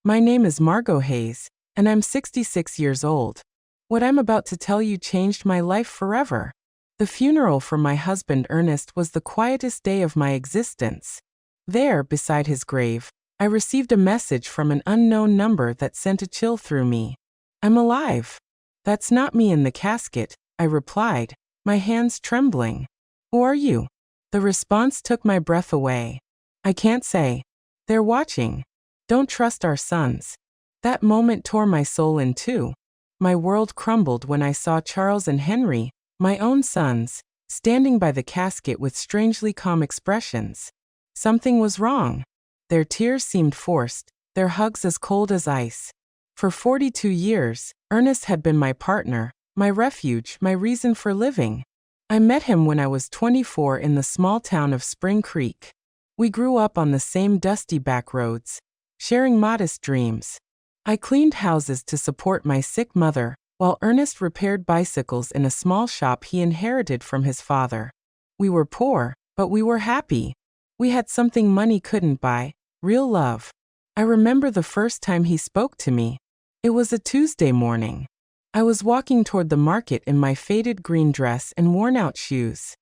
My name is Margot Hayes, and I'm 66 years old. What I'm about to tell you changed my life forever. The funeral for my husband Ernest was the quietest day of my existence. There, beside his grave, I received a message from an unknown number that sent a chill through me. I'm alive. That's not me in the casket, I replied, my hands trembling. Who are you? The response took my breath away. I can't say. They're watching. Don't trust our sons. That moment tore my soul in two. My world crumbled when I saw Charles and Henry, my own sons, standing by the casket with strangely calm expressions. Something was wrong. Their tears seemed forced, their hugs as cold as ice. For 42 years, Ernest had been my partner, my refuge, my reason for living. I met him when I was 24 in the small town of Spring Creek. We grew up on the same dusty back roads, sharing modest dreams. I cleaned houses to support my sick mother, while Ernest repaired bicycles in a small shop he inherited from his father. We were poor, but we were happy. We had something money couldn't buy, real love. I remember the first time he spoke to me. It was a Tuesday morning. I was walking toward the market in my faded green dress and worn-out shoes.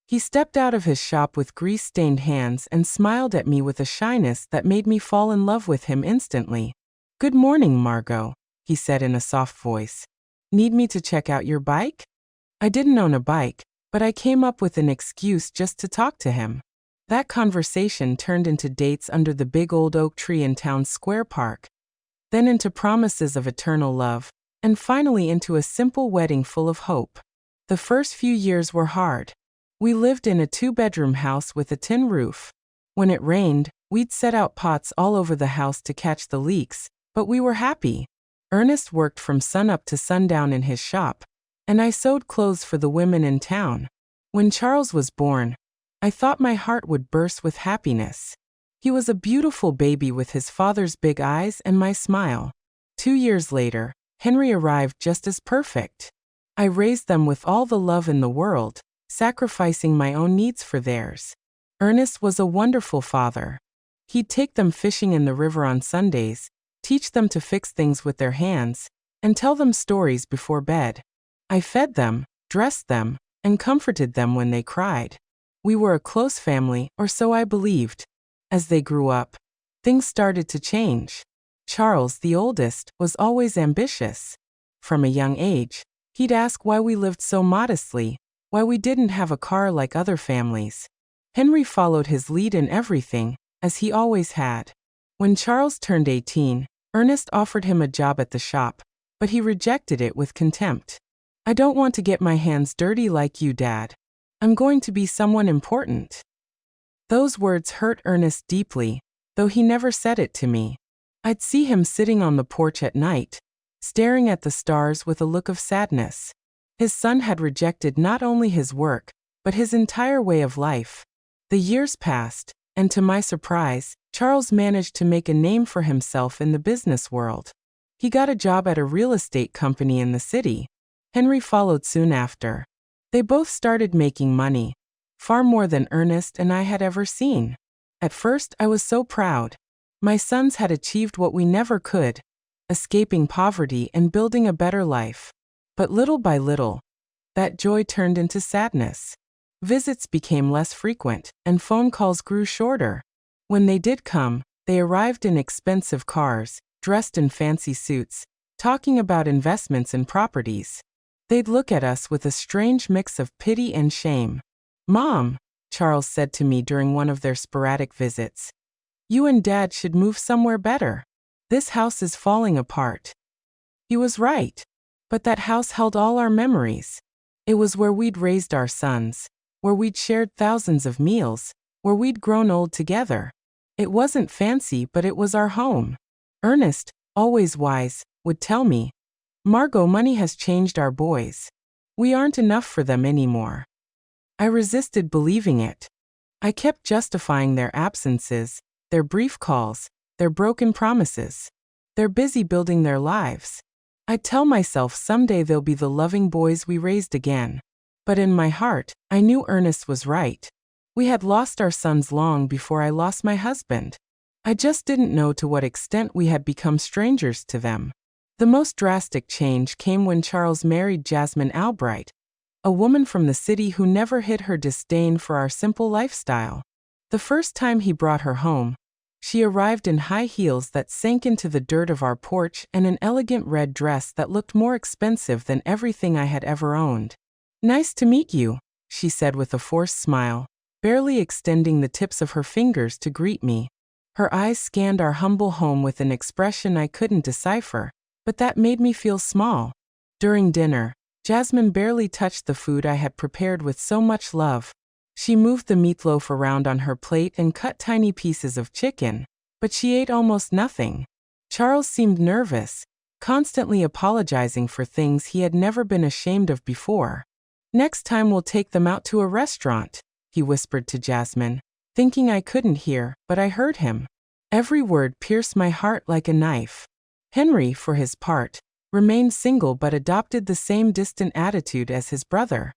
He stepped out of his shop with grease-stained hands and smiled at me with a shyness that made me fall in love with him instantly. "Good morning, Margot," he said in a soft voice. "Need me to check out your bike?" I didn't own a bike, but I came up with an excuse just to talk to him. That conversation turned into dates under the big old oak tree in town's square park, then into promises of eternal love, and finally into a simple wedding full of hope. The first few years were hard. We lived in a 2-bedroom house with a tin roof. When it rained, we'd set out pots all over the house to catch the leaks, but we were happy. Ernest worked from sunup to sundown in his shop, and I sewed clothes for the women in town. When Charles was born, I thought my heart would burst with happiness. He was a beautiful baby with his father's big eyes and my smile. 2 years later, Henry arrived just as perfect. I raised them with all the love in the world, sacrificing my own needs for theirs. Ernest was a wonderful father. He'd take them fishing in the river on Sundays, teach them to fix things with their hands, and tell them stories before bed. I fed them, dressed them, and comforted them when they cried. We were a close family, or so I believed. As they grew up, things started to change. Charles, the oldest, was always ambitious. From a young age, he'd ask why we lived so modestly, why we didn't have a car like other families. Henry followed his lead in everything, as he always had. When Charles turned 18, Ernest offered him a job at the shop, but he rejected it with contempt. "I don't want to get my hands dirty like you, Dad. I'm going to be someone important." Those words hurt Ernest deeply, though he never said it to me. I'd see him sitting on the porch at night, staring at the stars with a look of sadness. His son had rejected not only his work, but his entire way of life. The years passed, and to my surprise, Charles managed to make a name for himself in the business world. He got a job at a real estate company in the city. Henry followed soon after. They both started making money, far more than Ernest and I had ever seen. At first, I was so proud. My sons had achieved what we never could, escaping poverty and building a better life. But little by little, that joy turned into sadness. Visits became less frequent, and phone calls grew shorter. When they did come, they arrived in expensive cars, dressed in fancy suits, talking about investments and properties. They'd look at us with a strange mix of pity and shame. "Mom," Charles said to me during one of their sporadic visits, "you and Dad should move somewhere better. This house is falling apart." He was right. But that house held all our memories. It was where we'd raised our sons, where we'd shared thousands of meals, where we'd grown old together. It wasn't fancy, but it was our home. Ernest, always wise, would tell me, "Margot, money has changed our boys. We aren't enough for them anymore." I resisted believing it. I kept justifying their absences, their brief calls, their broken promises. They're busy building their lives. I'd tell myself someday they'll be the loving boys we raised again. But in my heart, I knew Ernest was right. We had lost our sons long before I lost my husband. I just didn't know to what extent we had become strangers to them. The most drastic change came when Charles married Jasmine Albright, a woman from the city who never hid her disdain for our simple lifestyle. The first time he brought her home, she arrived in high heels that sank into the dirt of our porch and an elegant red dress that looked more expensive than everything I had ever owned. "Nice to meet you," she said with a forced smile, barely extending the tips of her fingers to greet me. Her eyes scanned our humble home with an expression I couldn't decipher, but that made me feel small. During dinner, Jasmine barely touched the food I had prepared with so much love. She moved the meatloaf around on her plate and cut tiny pieces of chicken, but she ate almost nothing. Charles seemed nervous, constantly apologizing for things he had never been ashamed of before. "Next time we'll take them out to a restaurant," he whispered to Jasmine, thinking I couldn't hear, but I heard him. Every word pierced my heart like a knife. Henry, for his part, remained single but adopted the same distant attitude as his brother.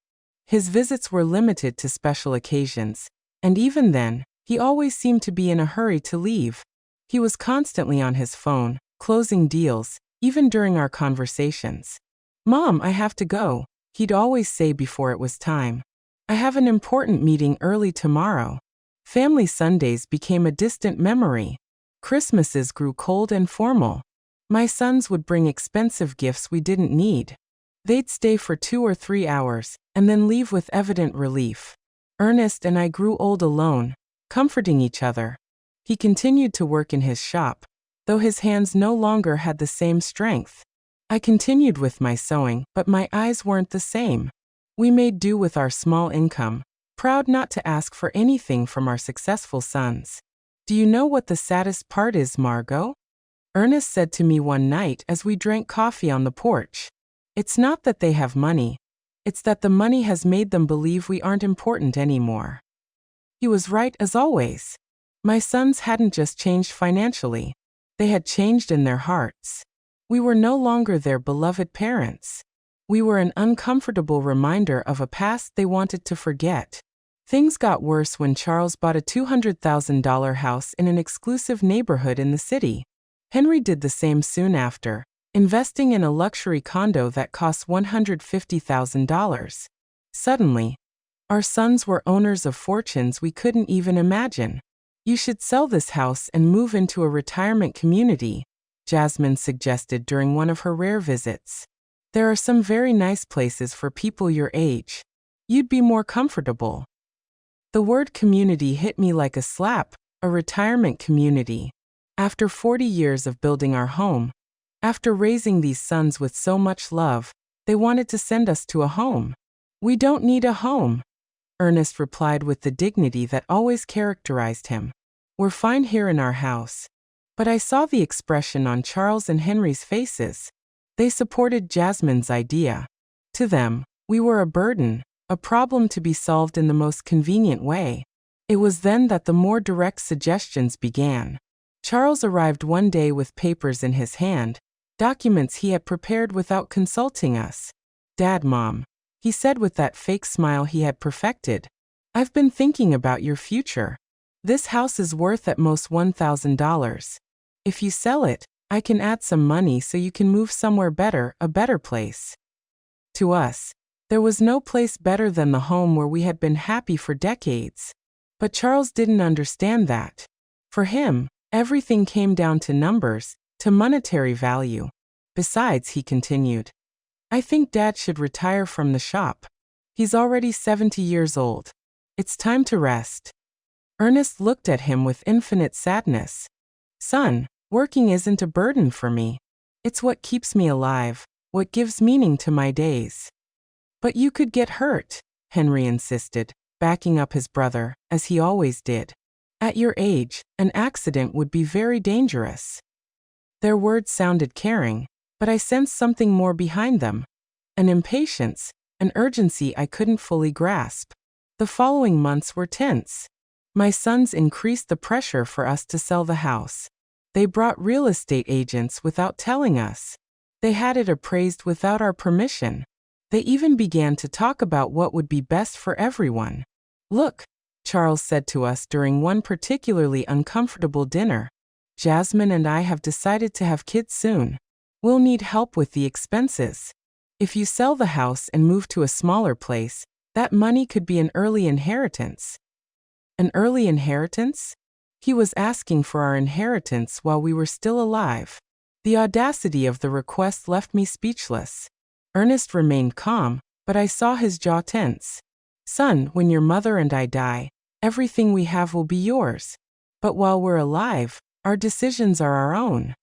His visits were limited to special occasions, and even then, he always seemed to be in a hurry to leave. He was constantly on his phone, closing deals, even during our conversations. "Mom, I have to go," he'd always say before it was time. "I have an important meeting early tomorrow." Family Sundays became a distant memory. Christmases grew cold and formal. My sons would bring expensive gifts we didn't need. They'd stay for 2 or 3 hours, and then leave with evident relief. Ernest and I grew old alone, comforting each other. He continued to work in his shop, though his hands no longer had the same strength. I continued with my sewing, but my eyes weren't the same. We made do with our small income, proud not to ask for anything from our successful sons. "Do you know what the saddest part is, Margot?" Ernest said to me one night as we drank coffee on the porch. "It's not that they have money. It's that the money has made them believe we aren't important anymore." He was right as always. My sons hadn't just changed financially. They had changed in their hearts. We were no longer their beloved parents. We were an uncomfortable reminder of a past they wanted to forget. Things got worse when Charles bought a $200,000 house in an exclusive neighborhood in the city. Henry did the same soon after, investing in a luxury condo that cost $150,000. Suddenly, our sons were owners of fortunes we couldn't even imagine. "You should sell this house and move into a retirement community," Jasmine suggested during one of her rare visits. "There are some very nice places for people your age. You'd be more comfortable." The word community hit me like a slap, a retirement community. After 40 years of building our home, after raising these sons with so much love, they wanted to send us to a home. "We don't need a home," Ernest replied with the dignity that always characterized him. "We're fine here in our house." But I saw the expression on Charles and Henry's faces. They supported Jasmine's idea. To them, we were a burden, a problem to be solved in the most convenient way. It was then that the more direct suggestions began. Charles arrived one day with papers in his hand, documents he had prepared without consulting us. "Dad, Mom," he said with that fake smile he had perfected, "I've been thinking about your future. This house is worth at most $1,000. If you sell it, I can add some money so you can move somewhere better, a better place." To us, there was no place better than the home where we had been happy for decades. But Charles didn't understand that. For him, everything came down to numbers, to monetary value. "Besides," he continued, "I think Dad should retire from the shop. He's already 70 years old. It's time to rest." Ernest looked at him with infinite sadness. "Son, working isn't a burden for me. It's what keeps me alive, what gives meaning to my days." "But you could get hurt," Henry insisted, backing up his brother, as he always did. "At your age, an accident would be very dangerous." Their words sounded caring, but I sensed something more behind them. An impatience, an urgency I couldn't fully grasp. The following months were tense. My sons increased the pressure for us to sell the house. They brought real estate agents without telling us. They had it appraised without our permission. They even began to talk about what would be best for everyone. "Look," Charles said to us during one particularly uncomfortable dinner, Jasmine and I have decided to have kids soon. We'll need help with the expenses. If you sell the house and move to a smaller place, that money could be an early inheritance." An early inheritance? He was asking for our inheritance while we were still alive. The audacity of the request left me speechless. Ernest remained calm, but I saw his jaw tense. "Son, when your mother and I die, everything we have will be yours. But while we're alive, our decisions are our own."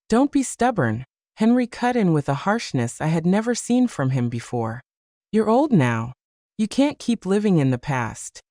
"Don't be stubborn," Henry cut in with a harshness I had never seen from him before. "You're old now. You can't keep living in the past."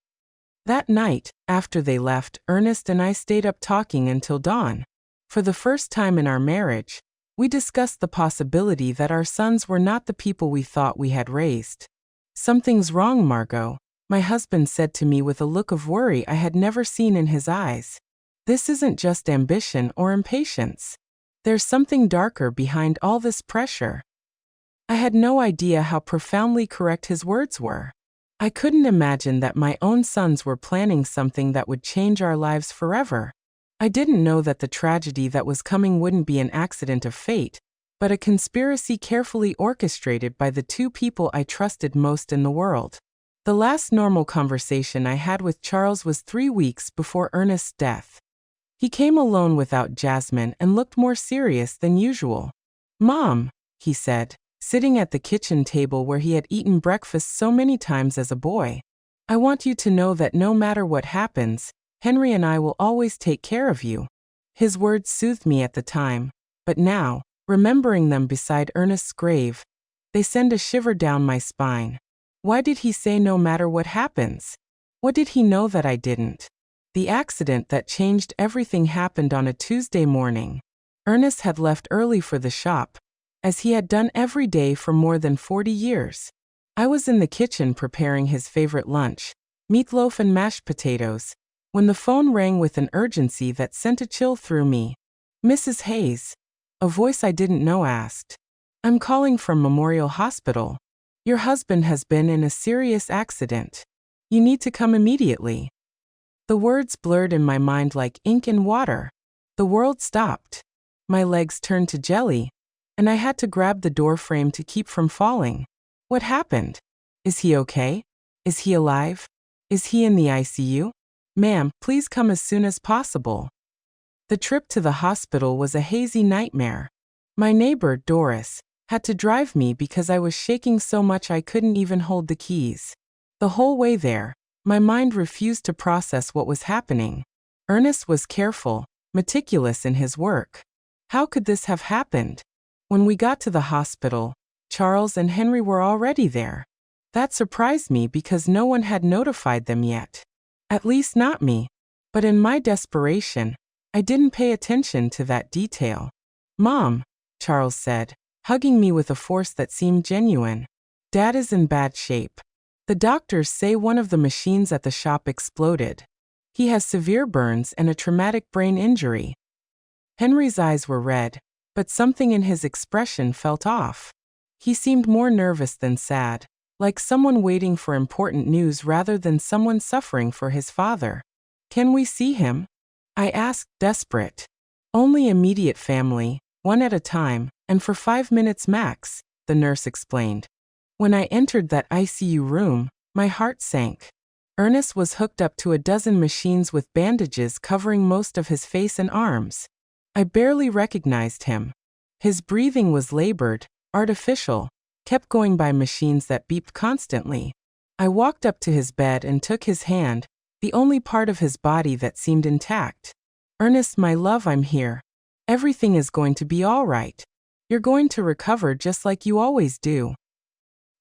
That night, after they left, Ernest and I stayed up talking until dawn. For the first time in our marriage, we discussed the possibility that our sons were not the people we thought we had raised. "Something's wrong, Margot," my husband said to me with a look of worry I had never seen in his eyes. "This isn't just ambition or impatience. There's something darker behind all this pressure." I had no idea how profoundly correct his words were. I couldn't imagine that my own sons were planning something that would change our lives forever. I didn't know that the tragedy that was coming wouldn't be an accident of fate, but a conspiracy carefully orchestrated by the two people I trusted most in the world. The last normal conversation I had with Charles was 3 weeks before Ernest's death. He came alone without Jasmine and looked more serious than usual. "Mom," he said, sitting at the kitchen table where he had eaten breakfast so many times as a boy, "I want you to know that no matter what happens, Henry and I will always take care of you." His words soothed me at the time, but now, remembering them beside Ernest's grave, they send a shiver down my spine. Why did he say no matter what happens? What did he know that I didn't? The accident that changed everything happened on a Tuesday morning. Ernest had left early for the shop, as he had done every day for more than 40 years. I was in the kitchen preparing his favorite lunch, meatloaf and mashed potatoes, when the phone rang with an urgency that sent a chill through me. "Mrs. Hayes," a voice I didn't know asked. "I'm calling from Memorial Hospital. Your husband has been in a serious accident. You need to come immediately." The words blurred in my mind like ink in water. The world stopped. My legs turned to jelly, and I had to grab the door frame to keep from falling. What happened? Is he okay? Is he alive? Is he in the ICU? "Ma'am, please come as soon as possible." The trip to the hospital was a hazy nightmare. My neighbor, Doris, had to drive me because I was shaking so much I couldn't even hold the keys. The whole way there, my mind refused to process what was happening. Ernest was careful, meticulous in his work. How could this have happened? When we got to the hospital, Charles and Henry were already there. That surprised me because no one had notified them yet. At least not me. But in my desperation, I didn't pay attention to that detail. "Mom," Charles said, hugging me with a force that seemed genuine, "Dad is in bad shape. The doctors say one of the machines at the shop exploded. He has severe burns and a traumatic brain injury." Henry's eyes were red, but something in his expression felt off. He seemed more nervous than sad, like someone waiting for important news rather than someone suffering for his father. "Can we see him?" I asked, desperate. "Only immediate family, one at a time, and for 5 minutes max," the nurse explained. When I entered that ICU room, my heart sank. Ernest was hooked up to a dozen machines with bandages covering most of his face and arms. I barely recognized him. His breathing was labored, artificial, kept going by machines that beeped constantly. I walked up to his bed and took his hand, the only part of his body that seemed intact. "Ernest, my love, I'm here. Everything is going to be all right. You're going to recover just like you always do."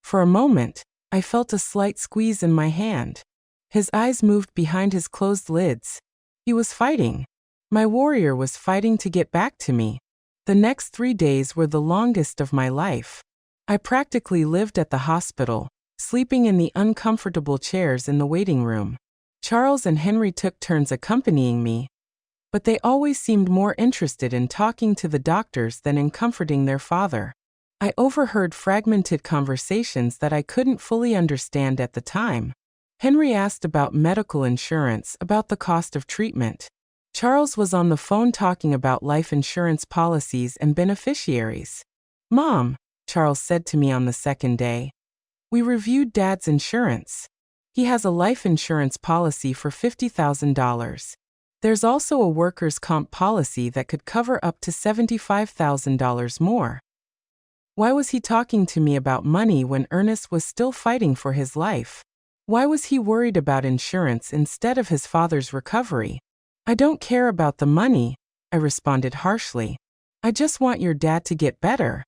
For a moment, I felt a slight squeeze in my hand. His eyes moved behind his closed lids. He was fighting. My warrior was fighting to get back to me. The next 3 days were the longest of my life. I practically lived at the hospital, sleeping in the uncomfortable chairs in the waiting room. Charles and Henry took turns accompanying me, but they always seemed more interested in talking to the doctors than in comforting their father. I overheard fragmented conversations that I couldn't fully understand at the time. Henry asked about medical insurance, about the cost of treatment. Charles was on the phone talking about life insurance policies and beneficiaries. "Mom," Charles said to me on the second day, "we reviewed Dad's insurance. He has a life insurance policy for $50,000. There's also a workers' comp policy that could cover up to $75,000 more." Why was he talking to me about money when Ernest was still fighting for his life? Why was he worried about insurance instead of his father's recovery? "I don't care about the money," I responded harshly. "I just want your dad to get better."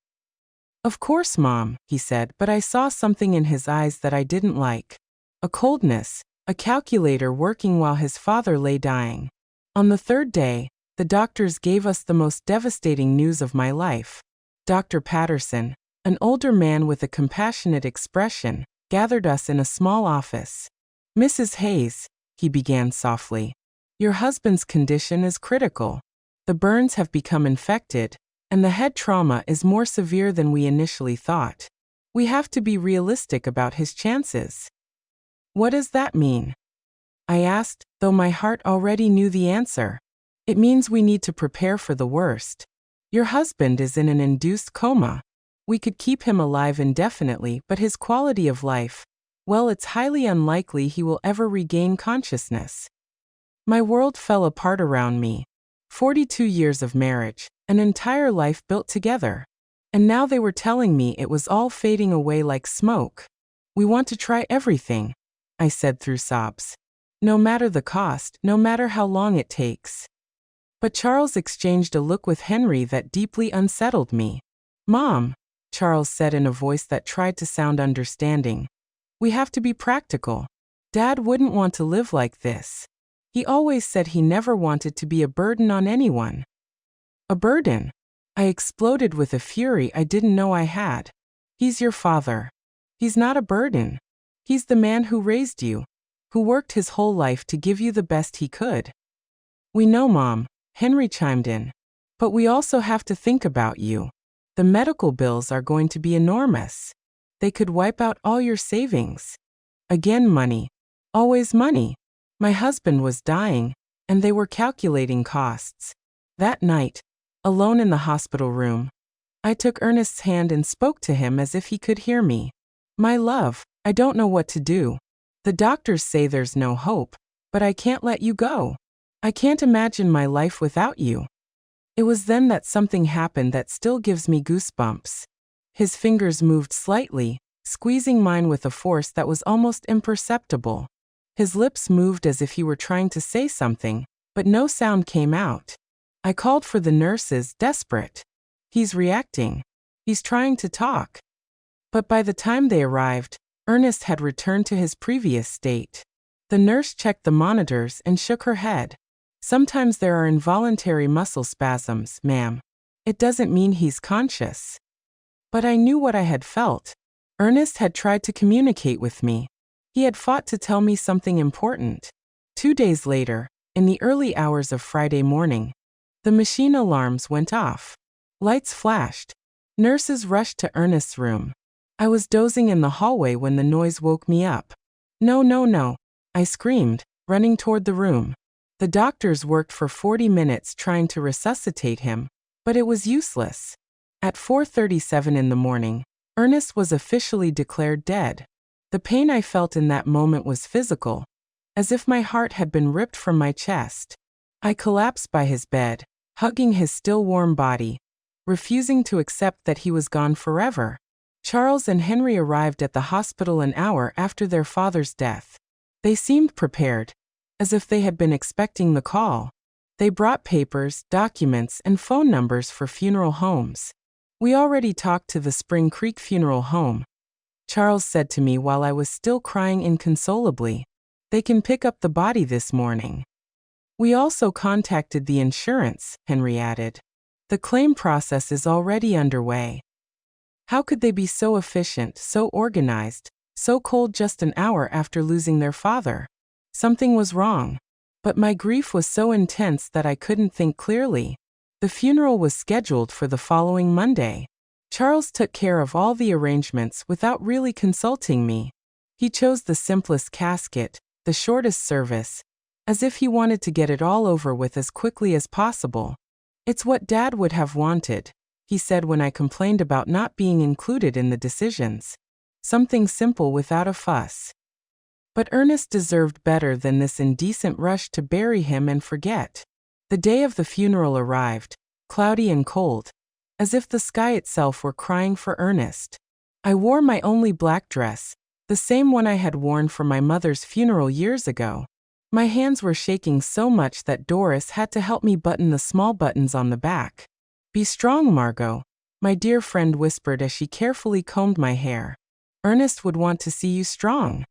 "Of course, Mom," he said, but I saw something in his eyes that I didn't like. A coldness, a calculator working while his father lay dying. On the third day, the doctors gave us the most devastating news of my life. Dr. Patterson, an older man with a compassionate expression, gathered us in a small office. "Mrs. Hayes," he began softly, "your husband's condition is critical. The burns have become infected, and the head trauma is more severe than we initially thought. We have to be realistic about his chances." "What does that mean?" I asked, though my heart already knew the answer. "It means we need to prepare for the worst. Your husband is in an induced coma. We could keep him alive indefinitely, but his quality of life, well, it's highly unlikely he will ever regain consciousness." My world fell apart around me. 42 years of marriage, an entire life built together. And now they were telling me it was all fading away like smoke. "We want to try everything," I said through sobs. "No matter the cost, no matter how long it takes." But Charles exchanged a look with Henry that deeply unsettled me. "Mom," Charles said in a voice that tried to sound understanding, "we have to be practical. Dad wouldn't want to live like this. He always said he never wanted to be a burden on anyone." "A burden?" I exploded with a fury I didn't know I had. "He's your father. He's not a burden. He's the man who raised you, who worked his whole life to give you the best he could." "We know, Mom," Henry chimed in. "But we also have to think about you. The medical bills are going to be enormous. They could wipe out all your savings." Again, money. Always money. My husband was dying, and they were calculating costs. That night, alone in the hospital room, I took Ernest's hand and spoke to him as if he could hear me. "My love, I don't know what to do. The doctors say there's no hope, but I can't let you go. I can't imagine my life without you." It was then that something happened that still gives me goosebumps. His fingers moved slightly, squeezing mine with a force that was almost imperceptible. His lips moved as if he were trying to say something, but no sound came out. I called for the nurses, desperate. "He's reacting. He's trying to talk." But by the time they arrived, Ernest had returned to his previous state. The nurse checked the monitors and shook her head. "Sometimes there are involuntary muscle spasms, ma'am. It doesn't mean he's conscious." But I knew what I had felt. Ernest had tried to communicate with me. He had fought to tell me something important. 2 days later, in the early hours of Friday morning, the machine alarms went off. Lights flashed. Nurses rushed to Ernest's room. I was dozing in the hallway when the noise woke me up. "No, no, no," I screamed, running toward the room. The doctors worked for 40 minutes trying to resuscitate him, but it was useless. At 4:37 in the morning, Ernest was officially declared dead. The pain I felt in that moment was physical, as if my heart had been ripped from my chest. I collapsed by his bed, hugging his still warm body, refusing to accept that he was gone forever. Charles and Henry arrived at the hospital an hour after their father's death. They seemed prepared, as if they had been expecting the call. They brought papers, documents, and phone numbers for funeral homes. "We already talked to the Spring Creek Funeral Home," Charles said to me while I was still crying inconsolably. "They can pick up the body this morning." "We also contacted the insurance," Henry added. "The claim process is already underway." How could they be so efficient, so organized, so cold just an hour after losing their father? Something was wrong. But my grief was so intense that I couldn't think clearly. The funeral was scheduled for the following Monday. Charles took care of all the arrangements without really consulting me. He chose the simplest casket, the shortest service, as if he wanted to get it all over with as quickly as possible. "It's what Dad would have wanted," he said when I complained about not being included in the decisions. "Something simple without a fuss." But Ernest deserved better than this indecent rush to bury him and forget. The day of the funeral arrived, cloudy and cold, as if the sky itself were crying for Ernest. I wore my only black dress, the same one I had worn for my mother's funeral years ago. My hands were shaking so much that Doris had to help me button the small buttons on the back. "Be strong, Margot," my dear friend whispered as she carefully combed my hair. "Ernest would want to see you strong."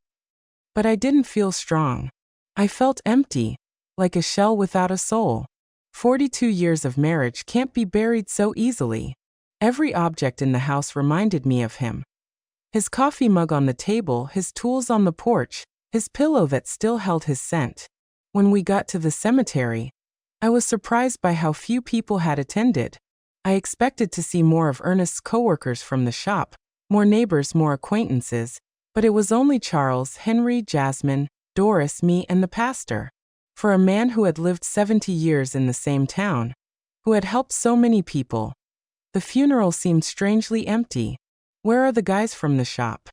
But I didn't feel strong. I felt empty, like a shell without a soul. 42 years of marriage can't be buried so easily. Every object in the house reminded me of him. His coffee mug on the table, his tools on the porch, his pillow that still held his scent. When we got to the cemetery, I was surprised by how few people had attended. I expected to see more of Ernest's coworkers from the shop, more neighbors, more acquaintances, but it was only Charles, Henry, Jasmine, Doris, me, and the pastor. For a man who had lived 70 years in the same town, who had helped so many people, the funeral seemed strangely empty. "Where are the guys from the shop?"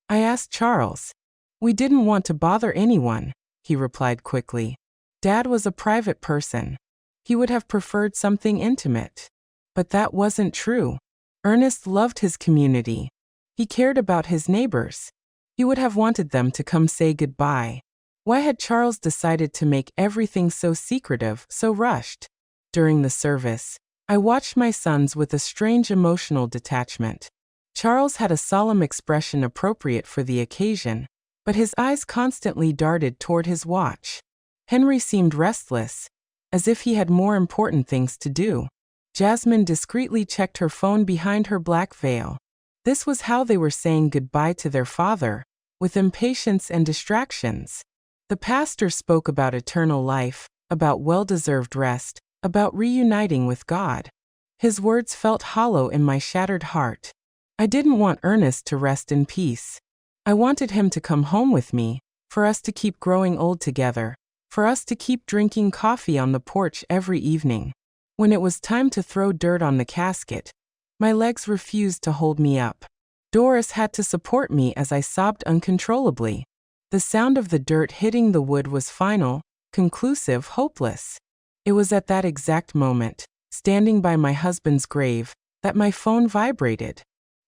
I asked Charles. "We didn't want to bother anyone," he replied quickly. "Dad was a private person. He would have preferred something intimate." But that wasn't true. Ernest loved his community. He cared about his neighbors. He would have wanted them to come say goodbye. Why had Charles decided to make everything so secretive, so rushed? During the service, I watched my sons with a strange emotional detachment. Charles had a solemn expression appropriate for the occasion, but his eyes constantly darted toward his watch. Henry seemed restless, as if he had more important things to do. Jasmine discreetly checked her phone behind her black veil. This was how they were saying goodbye to their father, with impatience and distractions. The pastor spoke about eternal life, about well-deserved rest, about reuniting with God. His words felt hollow in my shattered heart. I didn't want Ernest to rest in peace. I wanted him to come home with me, for us to keep growing old together, for us to keep drinking coffee on the porch every evening. When it was time to throw dirt on the casket, my legs refused to hold me up. Doris had to support me as I sobbed uncontrollably. The sound of the dirt hitting the wood was final, conclusive, hopeless. It was at that exact moment, standing by my husband's grave, that my phone vibrated.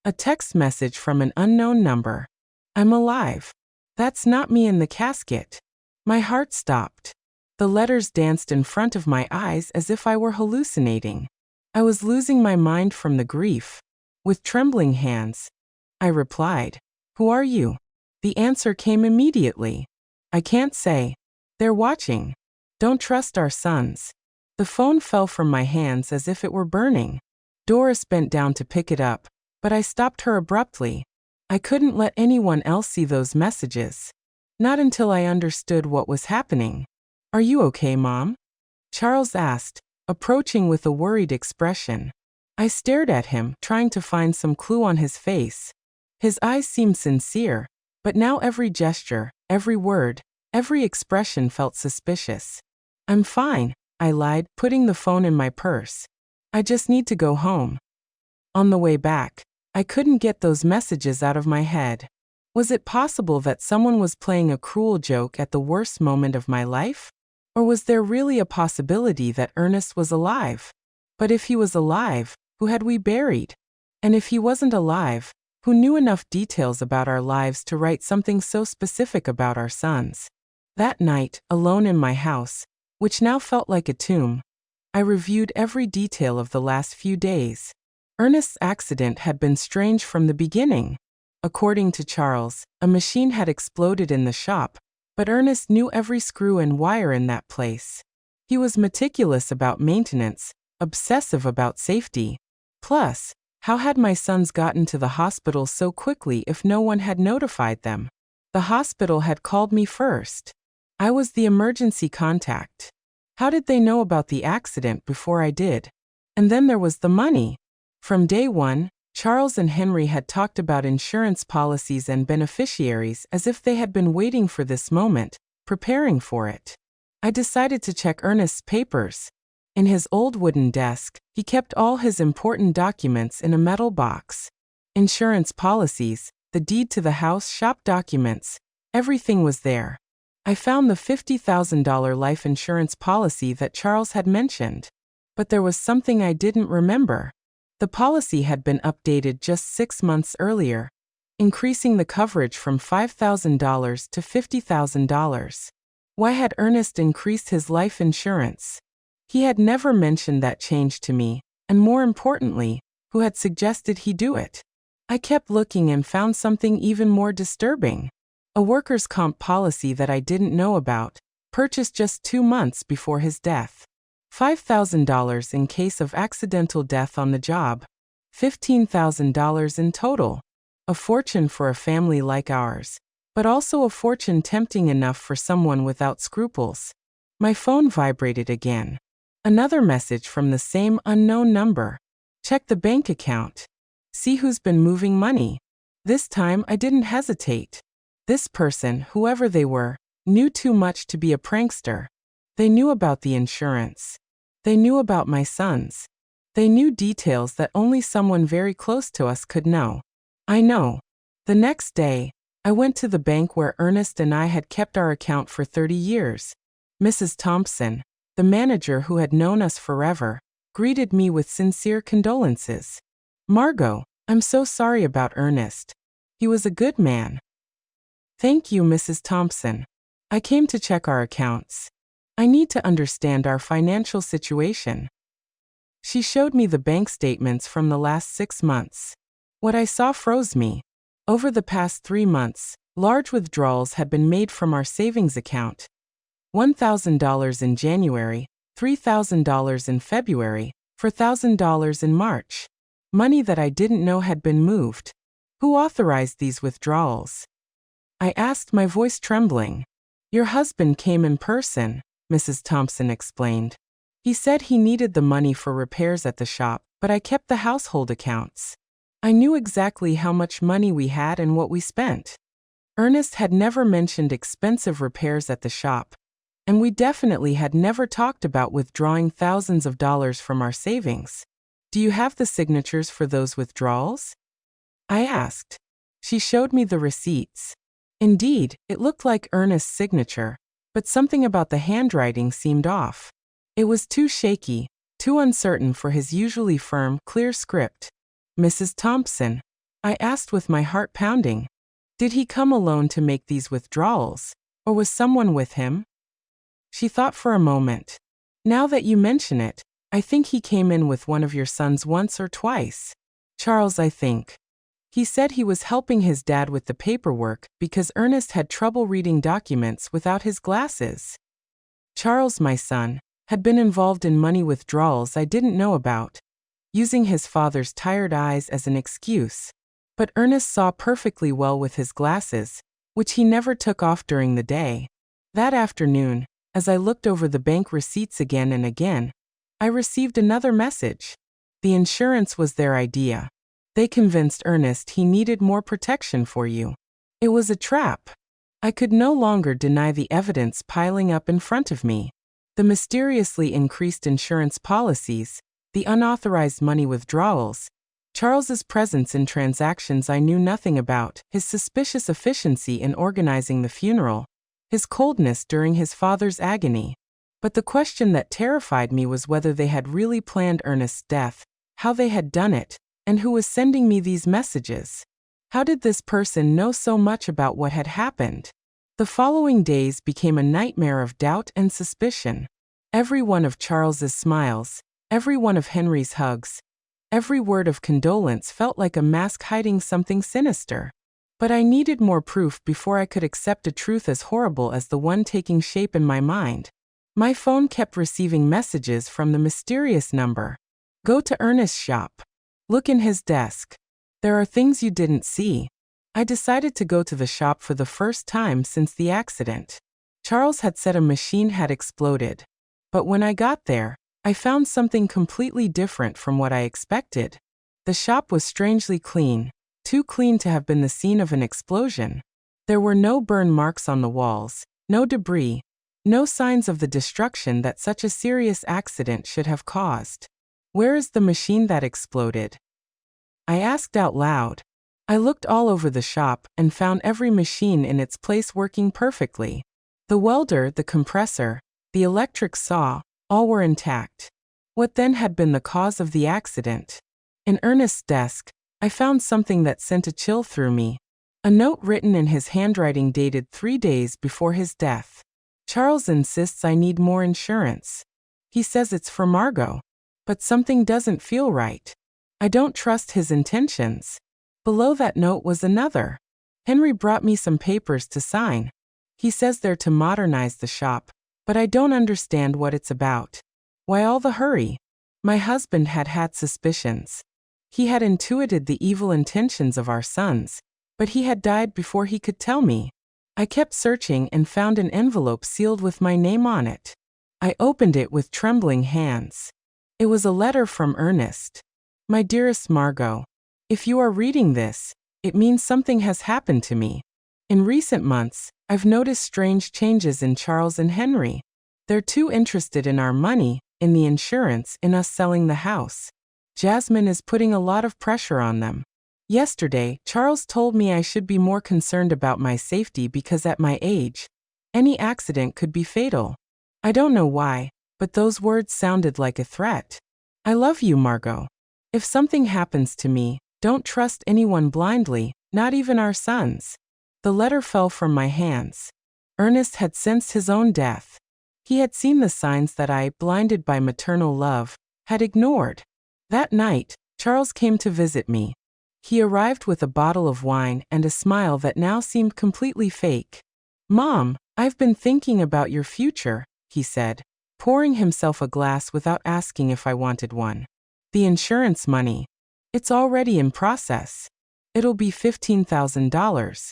A text message from an unknown number. "I'm alive. That's not me in the casket." My heart stopped. The letters danced in front of my eyes as if I were hallucinating. I was losing my mind from the grief. With trembling hands, I replied, "Who are you?" The answer came immediately. "I can't say. They're watching. Don't trust our sons." The phone fell from my hands as if it were burning. Doris bent down to pick it up, but I stopped her abruptly. I couldn't let anyone else see those messages. Not until I understood what was happening. "Are you okay, Mom?" Charles asked, approaching with a worried expression. I stared at him, trying to find some clue on his face. His eyes seemed sincere, but now every gesture, every word, every expression felt suspicious. "I'm fine," I lied, putting the phone in my purse. "I just need to go home." On the way back, I couldn't get those messages out of my head. Was it possible that someone was playing a cruel joke at the worst moment of my life? Or was there really a possibility that Ernest was alive? But if he was alive, who had we buried? And if he wasn't alive, who knew enough details about our lives to write something so specific about our sons? That night, alone in my house, which now felt like a tomb, I reviewed every detail of the last few days. Ernest's accident had been strange from the beginning. According to Charles, a machine had exploded in the shop, but Ernest knew every screw and wire in that place. He was meticulous about maintenance, obsessive about safety. Plus, how had my sons gotten to the hospital so quickly if no one had notified them? The hospital had called me first. I was the emergency contact. How did they know about the accident before I did? And then there was the money. From day one, Charles and Henry had talked about insurance policies and beneficiaries as if they had been waiting for this moment, preparing for it. I decided to check Ernest's papers. In his old wooden desk, he kept all his important documents in a metal box. Insurance policies, the deed to the house, shop documents, everything was there. I found the $50,000 life insurance policy that Charles had mentioned. But there was something I didn't remember. The policy had been updated just 6 months earlier, increasing the coverage from $5,000 to $50,000. Why had Ernest increased his life insurance? He had never mentioned that change to me, and more importantly, who had suggested he do it? I kept looking and found something even more disturbing. A workers' comp policy that I didn't know about, purchased just 2 months before his death. $5,000 in case of accidental death on the job. $15,000 in total. A fortune for a family like ours, but also a fortune tempting enough for someone without scruples. My phone vibrated again. Another message from the same unknown number. Check the bank account. See who's been moving money. This time I didn't hesitate. This person, whoever they were, knew too much to be a prankster. They knew about the insurance. They knew about my sons. They knew details that only someone very close to us could know. I know. The next day, I went to the bank where Ernest and I had kept our account for 30 years. Mrs. Thompson, the manager who had known us forever, greeted me with sincere condolences. "Margot, I'm so sorry about Ernest. He was a good man." "Thank you, Mrs. Thompson. I came to check our accounts. I need to understand our financial situation." She showed me the bank statements from the last 6 months. What I saw froze me. Over the past 3 months, large withdrawals had been made from our savings account. $1,000 in January, $3,000 in February, $4,000 in March. Money that I didn't know had been moved. Who authorized these withdrawals? I asked, my voice trembling. "Your husband came in person," Mrs. Thompson explained. "He said he needed the money for repairs at the shop, but I kept the household accounts. I knew exactly how much money we had and what we spent." Ernest had never mentioned expensive repairs at the shop, and we definitely had never talked about withdrawing thousands of dollars from our savings. "Do you have the signatures for those withdrawals?" I asked. She showed me the receipts. Indeed, it looked like Ernest's signature, but something about the handwriting seemed off. It was too shaky, too uncertain for his usually firm, clear script. "Mrs. Thompson," I asked with my heart pounding, "did he come alone to make these withdrawals, or was someone with him?" She thought for a moment. "Now that you mention it, I think he came in with one of your sons once or twice. Charles, I think. He said he was helping his dad with the paperwork because Ernest had trouble reading documents without his glasses. Charles, my son, had been involved in money withdrawals I didn't know about, using his father's tired eyes as an excuse. But Ernest saw perfectly well with his glasses, which he never took off during the day. That afternoon, as I looked over the bank receipts again and again, I received another message. The insurance was their idea. They convinced Ernest he needed more protection for you. It was a trap. I could no longer deny the evidence piling up in front of me. The mysteriously increased insurance policies, the unauthorized money withdrawals, Charles's presence in transactions I knew nothing about, his suspicious efficiency in organizing the funeral, his coldness during his father's agony. But the question that terrified me was whether they had really planned Ernest's death, how they had done it, and who was sending me these messages. How did this person know so much about what had happened? The following days became a nightmare of doubt and suspicion. Every one of Charles's smiles, every one of Henry's hugs, every word of condolence felt like a mask hiding something sinister. But I needed more proof before I could accept a truth as horrible as the one taking shape in my mind. My phone kept receiving messages from the mysterious number. "Go to Ernest's shop. Look in his desk. There are things you didn't see." I decided to go to the shop for the first time since the accident. Charles had said a machine had exploded. But when I got there, I found something completely different from what I expected. The shop was strangely clean, too clean to have been the scene of an explosion. There were no burn marks on the walls, no debris, No signs of the destruction that such a serious accident should have caused. Where is the machine that exploded? I asked out loud. I looked all over the shop and found every machine in its place working perfectly. The welder, the compressor, the electric saw, all were intact. What then had been the cause of the accident? In Ernest's desk, I found something that sent a chill through me. A note written in his handwriting dated 3 days before his death. Charles insists I need more insurance. He says it's for Margot. But something doesn't feel right. I don't trust his intentions. Below that note was another. Henry brought me some papers to sign. He says they're to modernize the shop, but I don't understand what it's about. Why all the hurry? My husband had suspicions. He had intuited the evil intentions of our sons, but he had died before he could tell me. I kept searching and found an envelope sealed with my name on it. I opened it with trembling hands. It was a letter from Ernest. My dearest Margot, if you are reading this, it means something has happened to me. In recent months, I've noticed strange changes in Charles and Henry. They're too interested in our money, in the insurance, in us selling the house. Jasmine is putting a lot of pressure on them. Yesterday, Charles told me I should be more concerned about my safety because at my age, any accident could be fatal. I don't know why, but those words sounded like a threat. I love you, Margot. If something happens to me, don't trust anyone blindly, not even our sons. The letter fell from my hands. Ernest had sensed his own death. He had seen the signs that I, blinded by maternal love, had ignored. That night, Charles came to visit me. He arrived with a bottle of wine and a smile that now seemed completely fake. Mom, I've been thinking about your future, he said, pouring himself a glass without asking if I wanted one. The insurance money. It's already in process. It'll be $15,000.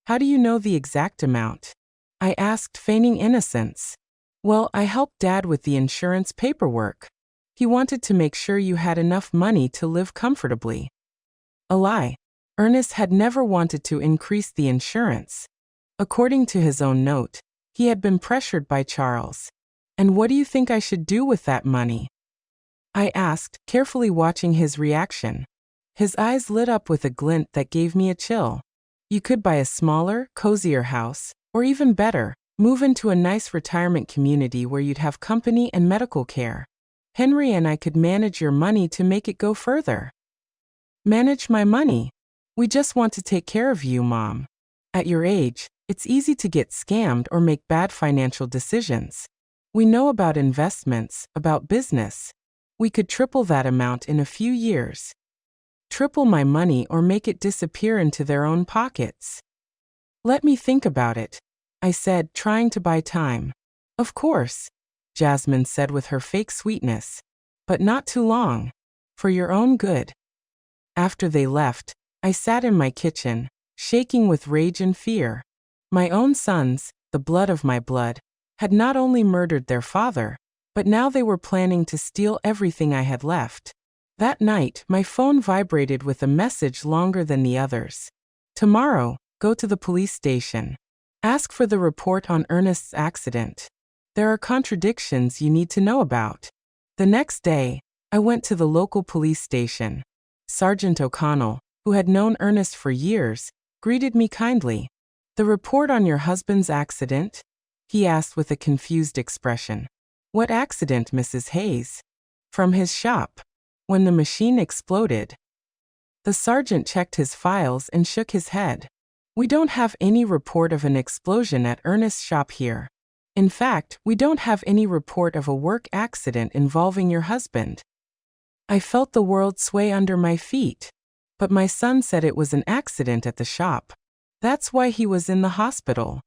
How do you know the exact amount? I asked, feigning innocence. Well, I helped Dad with the insurance paperwork. He wanted to make sure you had enough money to live comfortably. A lie. Ernest had never wanted to increase the insurance. According to his own note, he had been pressured by Charles. And what do you think I should do with that money? I asked, carefully watching his reaction. His eyes lit up with a glint that gave me a chill. You could buy a smaller, cozier house, or even better, move into a nice retirement community where you'd have company and medical care. Henry and I could manage your money to make it go further. Manage my money? We just want to take care of you, Mom. At your age, it's easy to get scammed or make bad financial decisions. We know about investments, about business. We could triple that amount in a few years. Triple my money or make it disappear into their own pockets. Let me think about it, I said, trying to buy time. Of course, Jasmine said with her fake sweetness. But not too long. For your own good. After they left, I sat in my kitchen, shaking with rage and fear. My own sons, the blood of my blood, had not only murdered their father, but now they were planning to steal everything I had left. That night, my phone vibrated with a message longer than the others. Tomorrow, go to the police station. Ask for the report on Ernest's accident. There are contradictions you need to know about. The next day, I went to the local police station. Sergeant O'Connell, who had known Ernest for years, greeted me kindly. The report on your husband's accident? He asked with a confused expression. What accident, Mrs. Hayes? From his shop. When the machine exploded. The sergeant checked his files and shook his head. We don't have any report of an explosion at Ernest's shop here. In fact, we don't have any report of a work accident involving your husband. I felt the world sway under my feet. But my son said it was an accident at the shop. That's why he was in the hospital.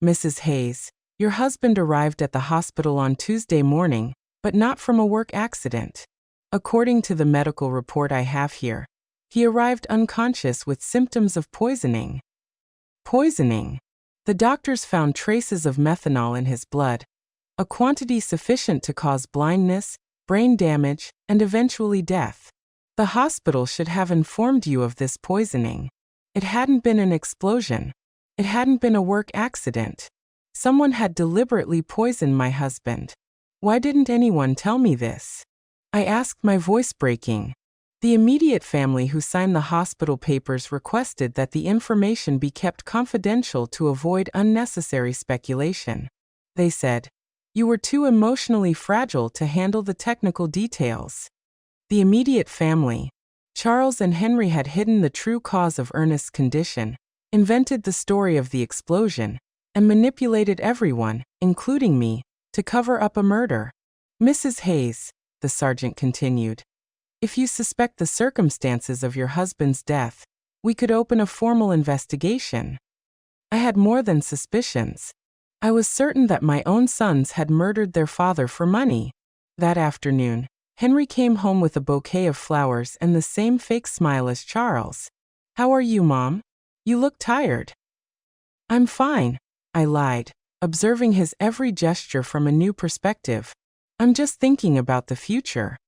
Mrs. Hayes, your husband arrived at the hospital on Tuesday morning, but not from a work accident. According to the medical report I have here, he arrived unconscious with symptoms of poisoning. Poisoning. The doctors found traces of methanol in his blood, a quantity sufficient to cause blindness, brain damage, and eventually death. The hospital should have informed you of this poisoning. It hadn't been an explosion. It hadn't been a work accident. Someone had deliberately poisoned my husband. Why didn't anyone tell me this? I asked, my voice breaking. The immediate family who signed the hospital papers requested that the information be kept confidential to avoid unnecessary speculation. They said, "You were too emotionally fragile to handle the technical details." The immediate family. Charles and Henry had hidden the true cause of Ernest's condition, invented the story of the explosion, and manipulated everyone, including me, to cover up a murder. Mrs. Hayes, the sergeant continued, if you suspect the circumstances of your husband's death, we could open a formal investigation. I had more than suspicions. I was certain that my own sons had murdered their father for money. That afternoon, Henry came home with a bouquet of flowers and the same fake smile as Charles. "How are you, Mom? You look tired." "I'm fine," I lied, observing his every gesture from a new perspective. "I'm just thinking about the future."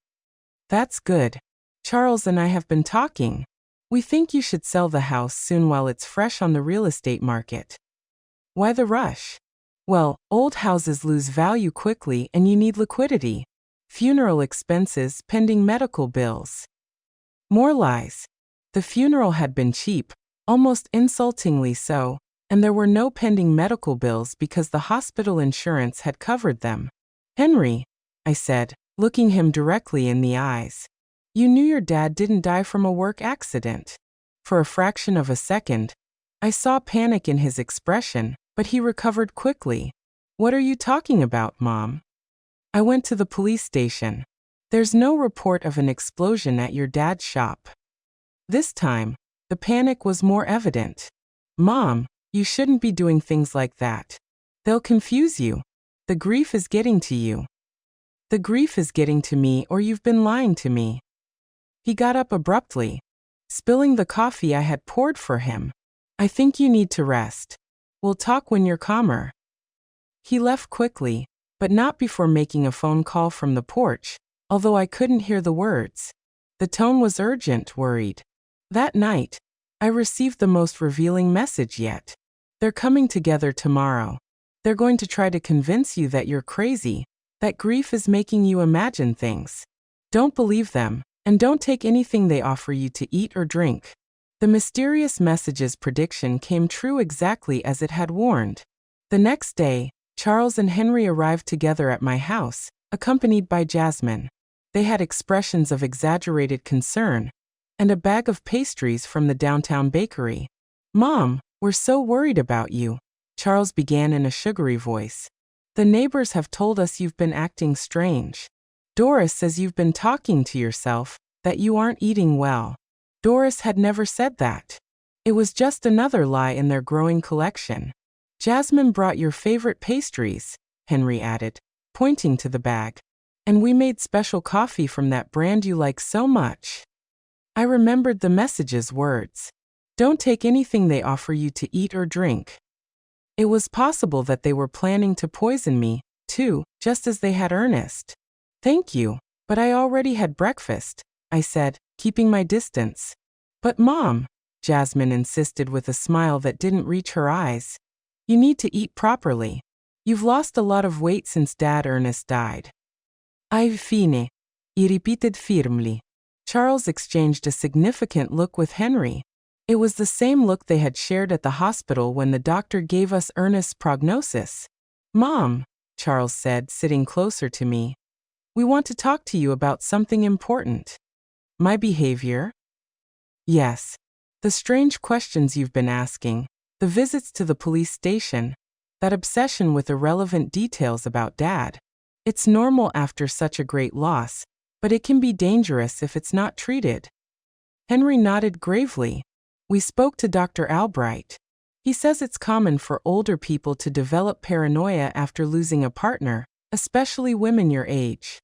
"That's good. Charles and I have been talking. We think you should sell the house soon while it's fresh on the real estate market." "Why the rush?" "Well, old houses lose value quickly and you need liquidity. Funeral expenses, pending medical bills." More lies. The funeral had been cheap, almost insultingly so, and there were no pending medical bills because the hospital insurance had covered them. "Henry," I said, looking him directly in the eyes, "you knew your dad didn't die from a work accident." For a fraction of a second, I saw panic in his expression, but he recovered quickly. "What are you talking about, Mom?" "I went to the police station. There's no report of an explosion at your dad's shop." This time, the panic was more evident. "Mom, you shouldn't be doing things like that. They'll confuse you. The grief is getting to you." "The grief is getting to me, or you've been lying to me." He got up abruptly, spilling the coffee I had poured for him. "I think you need to rest. We'll talk when you're calmer." He left quickly, but not before making a phone call from the porch, although I couldn't hear the words. The tone was urgent, worried. That night, I received the most revealing message yet. "They're coming together tomorrow. They're going to try to convince you that you're crazy, that grief is making you imagine things. Don't believe them, and don't take anything they offer you to eat or drink." The mysterious message's prediction came true exactly as it had warned. The next day, Charles and Henry arrived together at my house, accompanied by Jasmine. They had expressions of exaggerated concern, and a bag of pastries from the downtown bakery. "Mom, we're so worried about you," Charles began in a sugary voice. "The neighbors have told us you've been acting strange. Doris says you've been talking to yourself, that you aren't eating well." Doris had never said that. It was just another lie in their growing collection. "Jasmine brought your favorite pastries," Henry added, pointing to the bag. "And we made special coffee from that brand you like so much." I remembered the message's words. "Don't take anything they offer you to eat or drink." It was possible that they were planning to poison me, too, just as they had Ernest. "Thank you, but I already had breakfast," I said, keeping my distance. "But Mom," Jasmine insisted with a smile that didn't reach her eyes, "you need to eat properly. You've lost a lot of weight since Dad Ernest died." "I've fine," he repeated firmly. Charles exchanged a significant look with Henry. It was the same look they had shared at the hospital when the doctor gave us Ernest's prognosis. "Mom," Charles said, sitting closer to me, "we want to talk to you about something important." "My behavior?" "Yes. The strange questions you've been asking, the visits to the police station, that obsession with irrelevant details about Dad. It's normal after such a great loss, but it can be dangerous if it's not treated." Henry nodded gravely. "We spoke to Dr. Albright. He says it's common for older people to develop paranoia after losing a partner, especially women your age."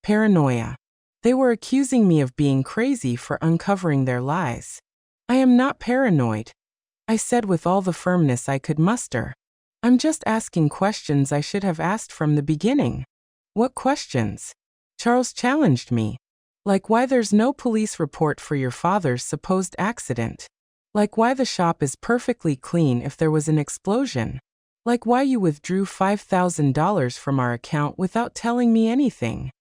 Paranoia. They were accusing me of being crazy for uncovering their lies. "I am not paranoid," I said with all the firmness I could muster. "I'm just asking questions I should have asked from the beginning." "What questions?" Charles challenged me. "Like why there's no police report for your father's supposed accident. Like why the shop is perfectly clean if there was an explosion. Like why you withdrew $5,000 from our account without telling me anything.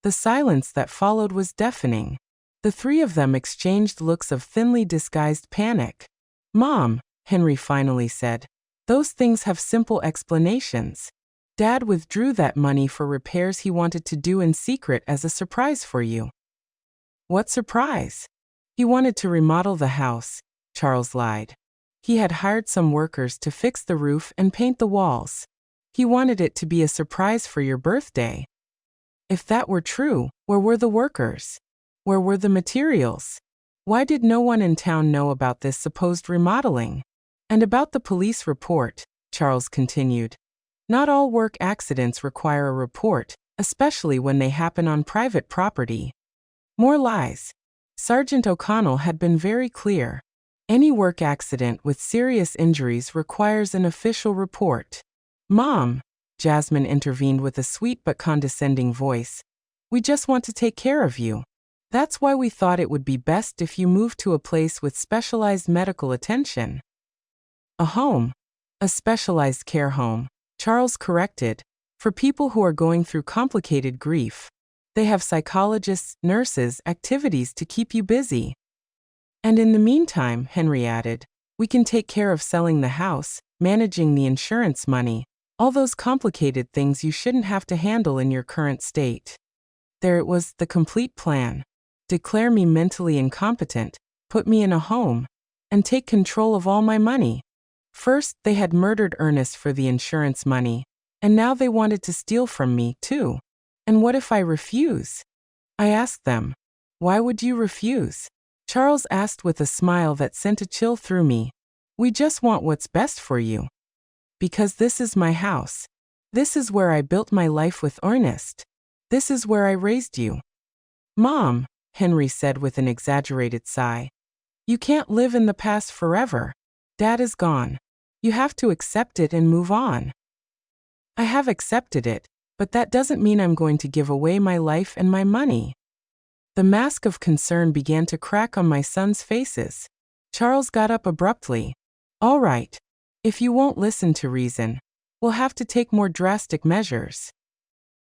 The silence that followed was deafening. The three of them exchanged looks of thinly disguised panic. Mom, Henry finally said, those things have simple explanations. Dad withdrew that money for repairs he wanted to do in secret as a surprise for you. What surprise? He wanted to remodel the house, Charles lied. He had hired some workers to fix the roof and paint the walls. He wanted it to be a surprise for your birthday. If that were true, where were the workers? Where were the materials? Why did no one in town know about this supposed remodeling? And about the police report, Charles continued. Not all work accidents require a report, especially when they happen on private property. More lies. Sergeant O'Connell had been very clear. Any work accident with serious injuries requires an official report. Mom, Jasmine intervened with a sweet but condescending voice. We just want to take care of you. That's why we thought it would be best if you moved to a place with specialized medical attention. A home. A specialized care home, Charles corrected, for people who are going through complicated grief. They have psychologists, nurses, activities to keep you busy. And in the meantime, Henry added, we can take care of selling the house, managing the insurance money, all those complicated things you shouldn't have to handle in your current state. There it was, the complete plan. Declare me mentally incompetent, put me in a home, and take control of all my money. First, they had murdered Ernest for the insurance money, and now they wanted to steal from me, too. And what if I refuse? I asked them. Why would you refuse? Charles asked with a smile that sent a chill through me. We just want what's best for you. Because this is my house. This is where I built my life with Ernest. This is where I raised you. Mom, Henry said with an exaggerated sigh. You can't live in the past forever. Dad is gone. You have to accept it and move on. I have accepted it, but that doesn't mean I'm going to give away my life and my money. The mask of concern began to crack on my sons' faces. Charles got up abruptly. All right. If you won't listen to reason, we'll have to take more drastic measures.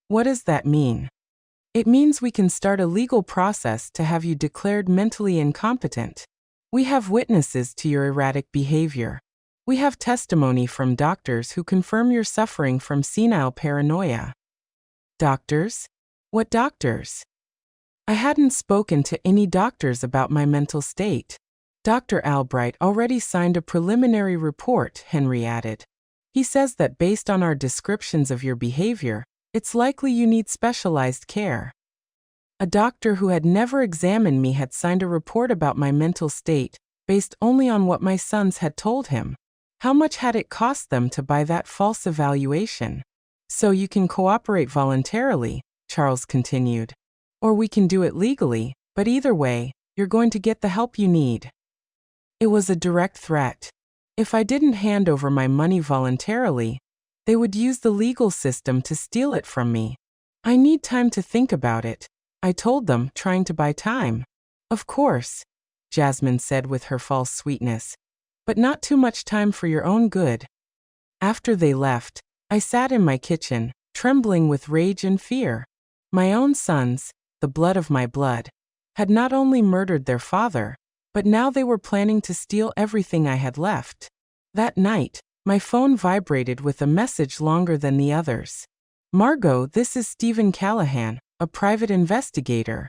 What does that mean? It means we can start a legal process to have you declared mentally incompetent. We have witnesses to your erratic behavior. We have testimony from doctors who confirm you're suffering from senile paranoia. Doctors? What doctors? I hadn't spoken to any doctors about my mental state. Dr. Albright already signed a preliminary report, Henry added. He says that based on our descriptions of your behavior, it's likely you need specialized care. A doctor who had never examined me had signed a report about my mental state, based only on what my sons had told him. How much had it cost them to buy that false evaluation? So you can cooperate voluntarily, Charles continued. Or we can do it legally, but either way, you're going to get the help you need. It was a direct threat. If I didn't hand over my money voluntarily, they would use the legal system to steal it from me. I need time to think about it, I told them, trying to buy time. Of course, Jasmine said with her false sweetness, but not too much time for your own good. After they left, I sat in my kitchen, trembling with rage and fear. My own sons, the blood of my blood, had not only murdered their father, but now they were planning to steal everything I had left. That night, my phone vibrated with a message longer than the others. Margot, this is Stephen Callahan, a private investigator.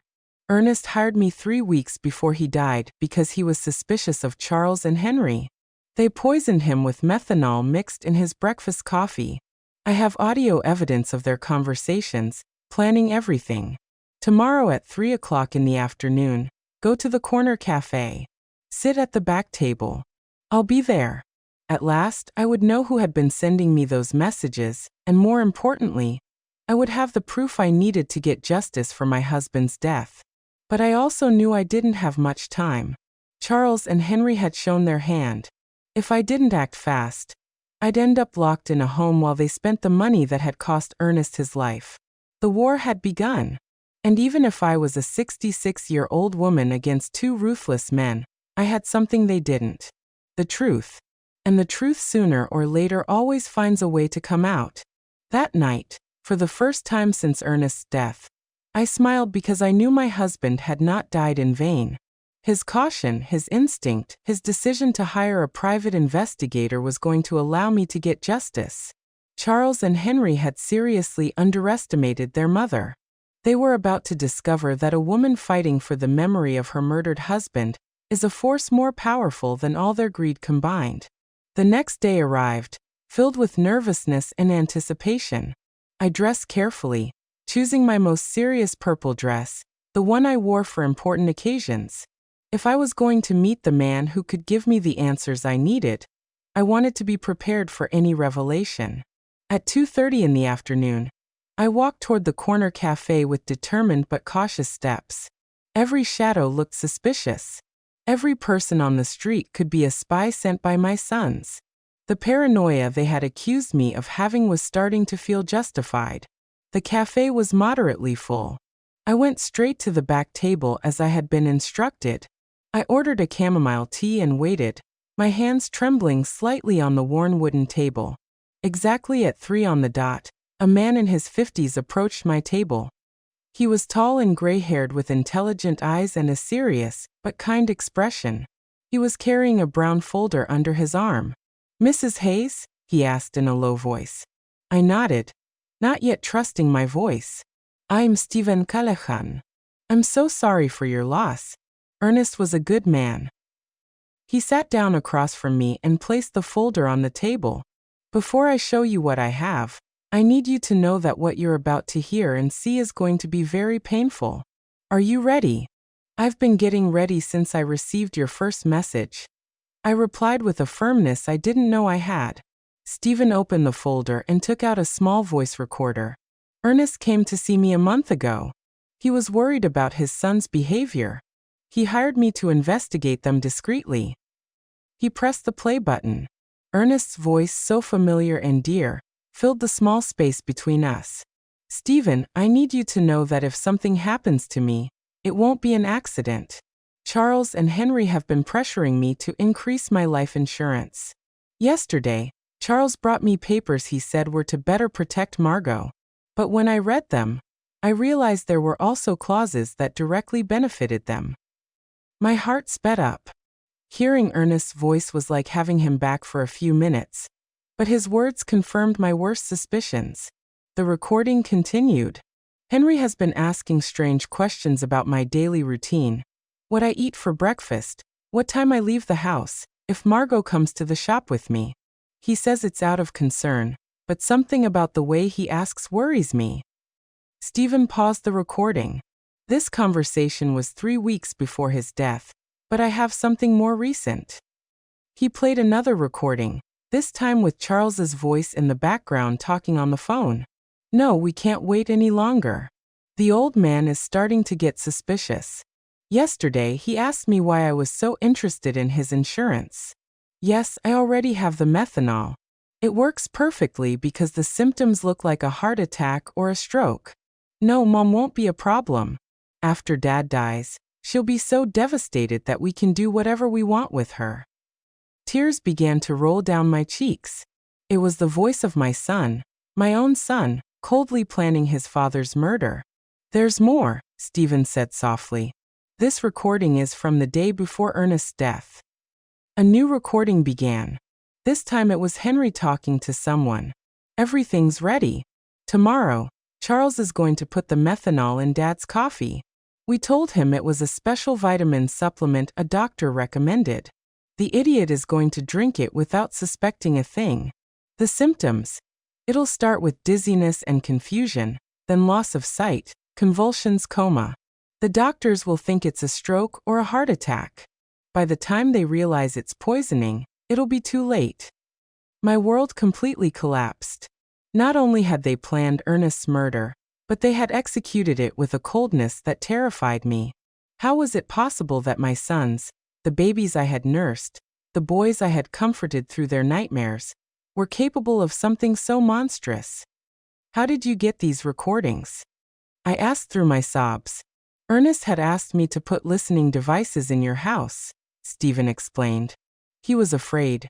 Ernest hired me 3 weeks before he died because he was suspicious of Charles and Henry. They poisoned him with methanol mixed in his breakfast coffee. I have audio evidence of their conversations, planning everything. Tomorrow at 3 o'clock in the afternoon, go to the corner cafe. Sit at the back table. I'll be there. At last, I would know who had been sending me those messages, and more importantly, I would have the proof I needed to get justice for my husband's death. But I also knew I didn't have much time. Charles and Henry had shown their hand. If I didn't act fast, I'd end up locked in a home while they spent the money that had cost Ernest his life. The war had begun. And even if I was a 66-year-old woman against 2 ruthless men, I had something they didn't. The truth. and the truth sooner or later always finds a way to come out. That night, for the first time since Ernest's death, I smiled because I knew my husband had not died in vain. His caution, his instinct, his decision to hire a private investigator was going to allow me to get justice. Charles and Henry had seriously underestimated their mother. They were about to discover that a woman fighting for the memory of her murdered husband is a force more powerful than all their greed combined. The next day arrived, filled with nervousness and anticipation. I dressed carefully, choosing my most serious purple dress, the one I wore for important occasions. If I was going to meet the man who could give me the answers I needed, I wanted to be prepared for any revelation. At 2:30 in the afternoon, I walked toward the corner cafe with determined but cautious steps. Every shadow looked suspicious. Every person on the street could be a spy sent by my sons. The paranoia they had accused me of having was starting to feel justified. The cafe was moderately full. I went straight to the back table as I had been instructed. I ordered a chamomile tea and waited, my hands trembling slightly on the worn wooden table. Exactly at 3 on the dot, a man in his 50s approached my table. He was tall and gray-haired with intelligent eyes and a serious, but kind expression. He was carrying a brown folder under his arm. "Mrs. Hayes?" he asked in a low voice. I nodded, not yet trusting my voice. "I'm Stephen Callahan. I'm so sorry for your loss." Ernest was a good man. He sat down across from me and placed the folder on the table. "Before I show you what I have, I need you to know that what you're about to hear and see is going to be very painful. Are you ready?" "I've been getting ready since I received your first message," I replied with a firmness I didn't know I had. Stephen opened the folder and took out a small voice recorder. "Ernest came to see me a month ago. He was worried about his son's behavior. He hired me to investigate them discreetly." He pressed the play button. Ernest's voice, so familiar and dear, filled the small space between us. "Stephen, I need you to know that if something happens to me, it won't be an accident. Charles and Henry have been pressuring me to increase my life insurance. Yesterday, Charles brought me papers he said were to better protect Margot. But when I read them, I realized there were also clauses that directly benefited them." My heart sped up. Hearing Ernest's voice was like having him back for a few minutes. But his words confirmed my worst suspicions. The recording continued. "Henry has been asking strange questions about my daily routine. What I eat for breakfast, what time I leave the house, if Margot comes to the shop with me. He says it's out of concern, but something about the way he asks worries me." Stephen paused the recording. This conversation was 3 weeks before his death, but I have something more recent. He played another recording, this time with Charles's voice in the background talking on the phone. "No, we can't wait any longer. The old man is starting to get suspicious. Yesterday, he asked me why I was so interested in his insurance. Yes, I already have the methanol. It works perfectly because the symptoms look like a heart attack or a stroke. No, Mom won't be a problem. After Dad dies, she'll be so devastated that we can do whatever we want with her." Tears began to roll down my cheeks. It was the voice of my son, my own son, coldly planning his father's murder. "There's more," Stephen said softly. "This recording is from the day before Ernest's death." A new recording began. This time it was Henry talking to someone. "Everything's ready. Tomorrow, Charles is going to put the methanol in Dad's coffee. We told him it was a special vitamin supplement a doctor recommended. The idiot is going to drink it without suspecting a thing. The symptoms: it'll start with dizziness and confusion, then loss of sight, convulsions, coma. The doctors will think it's a stroke or a heart attack. By the time they realize it's poisoning, it'll be too late." My world completely collapsed. Not only had they planned Ernest's murder, but they had executed it with a coldness that terrified me. How was it possible that my sons, the babies I had nursed, the boys I had comforted through their nightmares, were capable of something so monstrous? "How did you get these recordings?" I asked through my sobs. "Ernest had asked me to put listening devices in your house," Stephen explained. "He was afraid.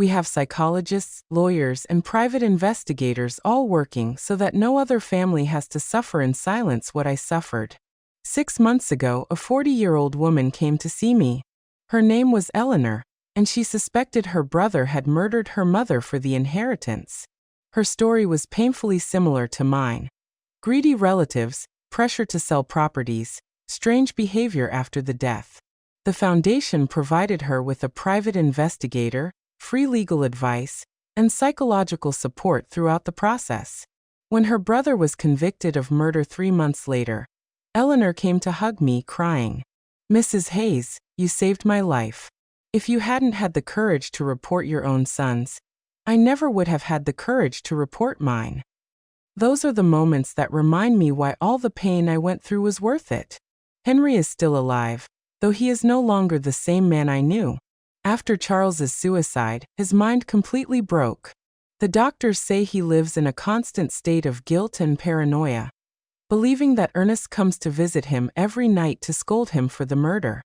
We have psychologists, lawyers, and private investigators all working so that no other family has to suffer in silence what I suffered. 6 months ago, a 40-year-old woman came to see me. Her name was Eleanor, and she suspected her brother had murdered her mother for the inheritance. Her story was painfully similar to mine. Greedy relatives, pressure to sell properties, strange behavior after the death. The foundation provided her with a private investigator, free legal advice, and psychological support throughout the process. When her brother was convicted of murder 3 months later, Eleanor came to hug me, crying, "Mrs. Hayes, you saved my life. If you hadn't had the courage to report your own sons, I never would have had the courage to report mine." Those are the moments that remind me why all the pain I went through was worth it. Henry is still alive, though he is no longer the same man I knew. After Charles's suicide, his mind completely broke. The doctors say he lives in a constant state of guilt and paranoia, believing that Ernest comes to visit him every night to scold him for the murder.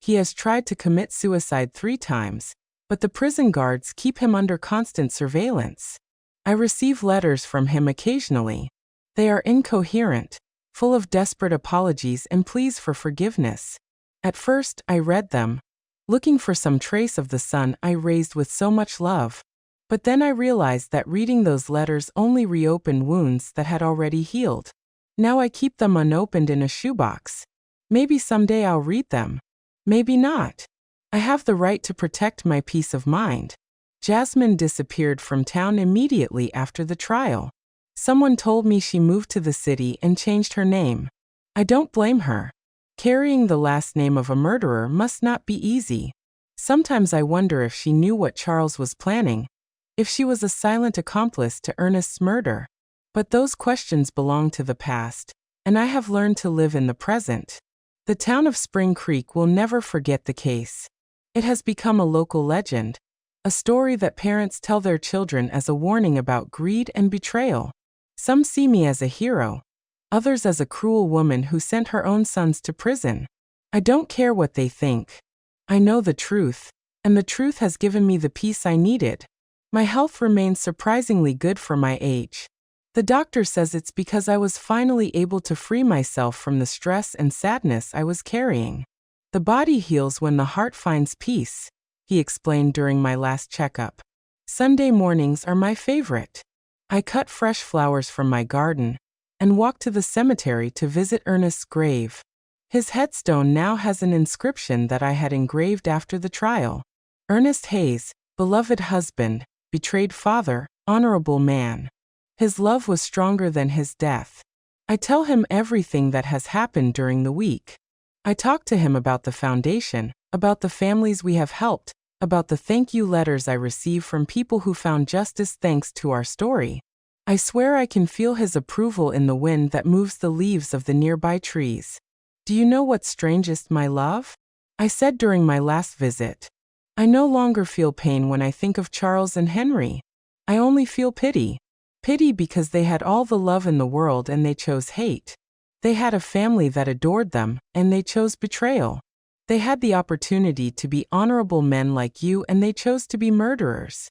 He has tried to commit suicide 3 times, but the prison guards keep him under constant surveillance. I receive letters from him occasionally. They are incoherent, full of desperate apologies and pleas for forgiveness. At first, I read them, looking for some trace of the son I raised with so much love. But then I realized that reading those letters only reopened wounds that had already healed. Now I keep them unopened in a shoebox. Maybe someday I'll read them. Maybe not. I have the right to protect my peace of mind. Jasmine disappeared from town immediately after the trial. Someone told me she moved to the city and changed her name. I don't blame her. Carrying the last name of a murderer must not be easy. Sometimes I wonder if she knew what Charles was planning, if she was a silent accomplice to Ernest's murder. But those questions belong to the past, and I have learned to live in the present. The town of Spring Creek will never forget the case. It has become a local legend, a story that parents tell their children as a warning about greed and betrayal. Some see me as a hero, others as a cruel woman who sent her own sons to prison. I don't care what they think. I know the truth, and the truth has given me the peace I needed. My health remains surprisingly good for my age. The doctor says it's because I was finally able to free myself from the stress and sadness I was carrying. The body heals when the heart finds peace, he explained during my last checkup. Sunday mornings are my favorite. I cut fresh flowers from my garden and walk to the cemetery to visit Ernest's grave. His headstone now has an inscription that I had engraved after the trial. Ernest Hayes, beloved husband, betrayed father, honorable man. His love was stronger than his death. I tell him everything that has happened during the week. I talk to him about the foundation, about the families we have helped, about the thank you letters I receive from people who found justice thanks to our story. I swear I can feel his approval in the wind that moves the leaves of the nearby trees. Do you know what's strangest, my love? I said during my last visit. I no longer feel pain when I think of Charles and Henry. I only feel pity. Pity because they had all the love in the world and they chose hate. They had a family that adored them, and they chose betrayal. They had the opportunity to be honorable men like you, and they chose to be murderers.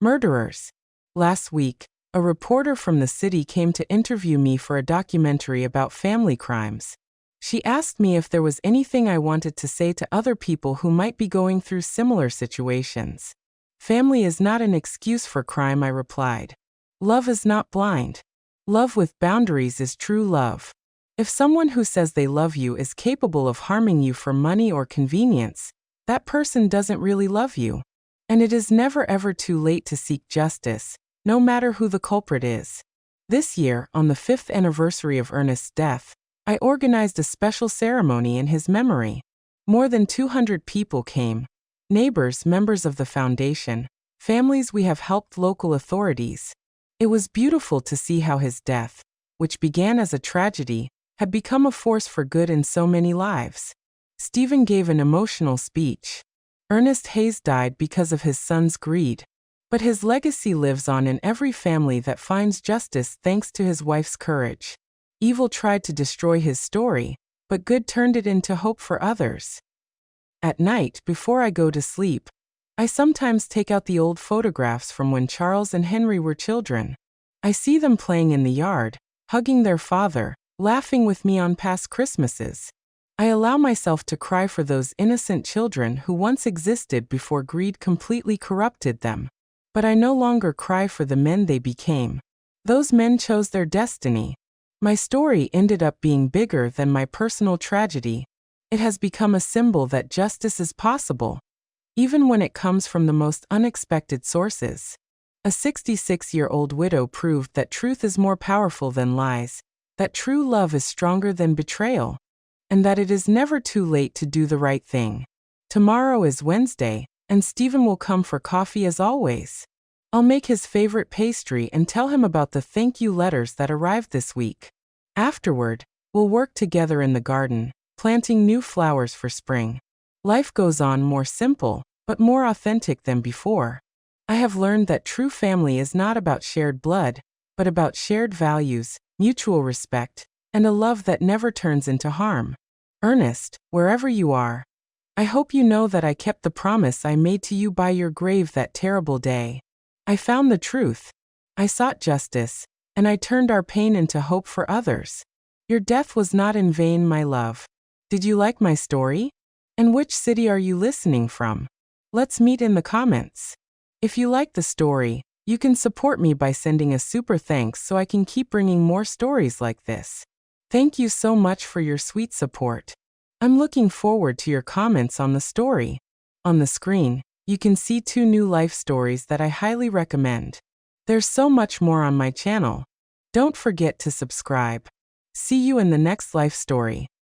Murderers. Last week, a reporter from the city came to interview me for a documentary about family crimes. She asked me if there was anything I wanted to say to other people who might be going through similar situations. Family is not an excuse for crime, I replied. Love is not blind. Love with boundaries is true love. If someone who says they love you is capable of harming you for money or convenience, that person doesn't really love you. And it is never ever too late to seek justice, no matter who the culprit is. This year, on the 5th anniversary of Ernest's death, I organized a special ceremony in his memory. More than 200 people came. Neighbors, members of the foundation, families we have helped, local authorities. It was beautiful to see how his death, which began as a tragedy, had become a force for good in so many lives. Stephen gave an emotional speech. Ernest Hayes died because of his son's greed, but his legacy lives on in every family that finds justice thanks to his wife's courage. Evil tried to destroy his story, but good turned it into hope for others. At night, before I go to sleep, I sometimes take out the old photographs from when Charles and Henry were children. I see them playing in the yard, hugging their father, laughing with me on past Christmases. I allow myself to cry for those innocent children who once existed before greed completely corrupted them. But I no longer cry for the men they became. Those men chose their destiny. My story ended up being bigger than my personal tragedy. It has become a symbol that justice is possible, even when it comes from the most unexpected sources. A 66-year-old widow proved that truth is more powerful than lies, that true love is stronger than betrayal, and that it is never too late to do the right thing. Tomorrow is Wednesday, and Stephen will come for coffee as always. I'll make his favorite pastry and tell him about the thank you letters that arrived this week. Afterward, we'll work together in the garden, planting new flowers for spring. Life goes on more simple, but more authentic than before. I have learned that true family is not about shared blood, but about shared values, mutual respect, and a love that never turns into harm. Ernest, wherever you are, I hope you know that I kept the promise I made to you by your grave that terrible day. I found the truth. I sought justice, and I turned our pain into hope for others. Your death was not in vain, my love. Did you like my story? And which city are you listening from? Let's meet in the comments. If you like the story, you can support me by sending a super thanks so I can keep bringing more stories like this. Thank you so much for your sweet support. I'm looking forward to your comments on the story. On the screen, you can see 2 new life stories that I highly recommend. There's so much more on my channel. Don't forget to subscribe. See you in the next life story.